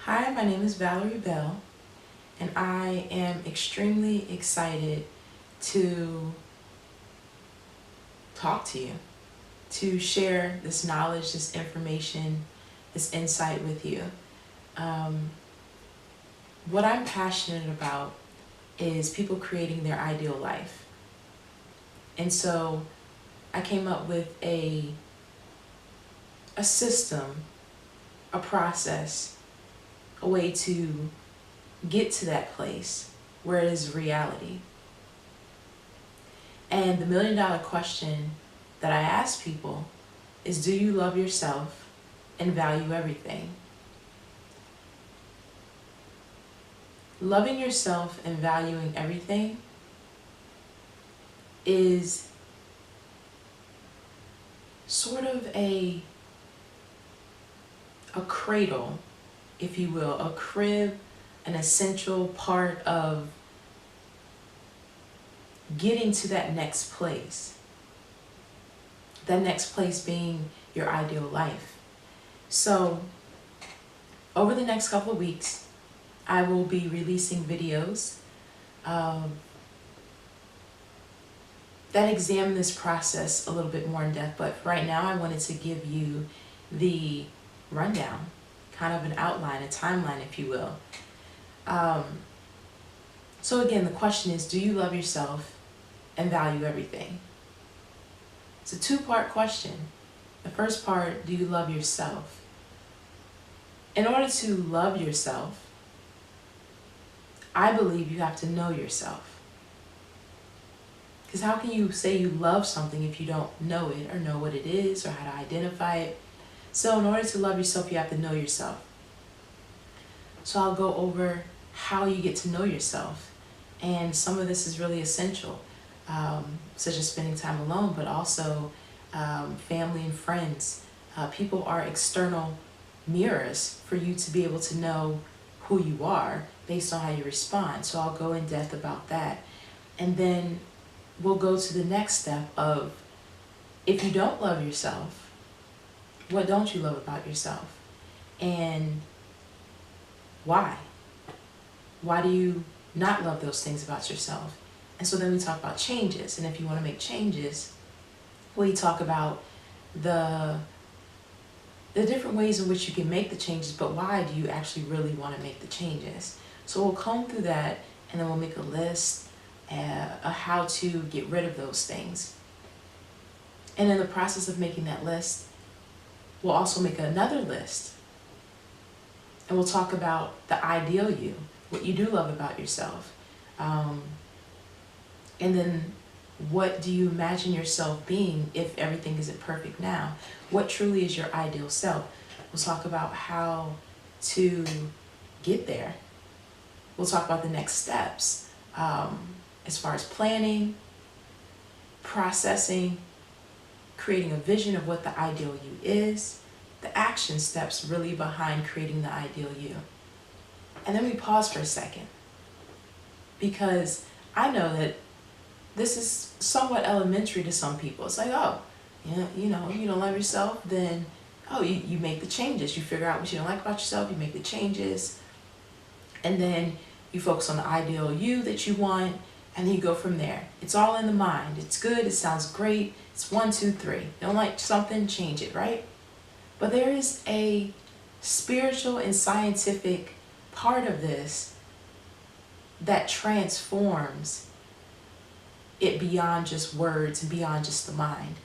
Hi, my name is Valerie Bell, and I am extremely excited to talk to you, to share this knowledge, this information, this insight with you. What I'm passionate about is people creating their ideal life. And so I came up with a system, a process, a way to get to that place where it is reality. And the $1 million question that I ask people is, do you love yourself and value everything? Loving yourself and valuing everything is sort of a cradle, if you will, a crib, an essential part of getting to that next place. That next place being your ideal life. So over the next couple of weeks, I will be releasing videos that examine this process a little bit more in depth. But right now I wanted to give you the rundown, kind of an outline, a timeline, if you will. So again, the question is, do you love yourself and value everything? It's a two-part question. The first part, do you love yourself? In order to love yourself, I believe you have to know yourself. Because how can you say you love something if you don't know it or know what it is or how to identify it? So in order to love yourself, you have to know yourself. So I'll go over how you get to know yourself. And some of this is really essential, such as spending time alone, but also family and friends. People are external mirrors for you to be able to know who you are based on how you respond. So I'll go in depth about that. And then we'll go to the next step of, if you don't love yourself, what don't you love about yourself? And why? Why do you not love those things about yourself? And so then we talk about changes. And if you want to make changes, we talk about the different ways in which you can make the changes, but why do you actually really want to make the changes? So we'll comb through that, and then we'll make a list of how to get rid of those things. And in the process of making that list, we'll also make another list. And we'll talk about the ideal you, what you do love about yourself. And then what do you imagine yourself being if everything isn't perfect now? What truly is your ideal self? We'll talk about how to get there. We'll talk about the next steps as far as planning, processing, creating a vision of what the ideal you is, the action steps really behind creating the ideal you. And then we pause for a second, because I know that this is somewhat elementary to some people. It's like, oh, you don't love yourself, then, oh, you make the changes. You figure out what you don't like about yourself, you make the changes, and then you focus on the ideal you that you want, and then you go from there. It's all in the mind. It's good, it sounds great. It's 1, 2, 3. Don't like something, change it, right? But there is a spiritual and scientific part of this that transforms it beyond just words and beyond just the mind.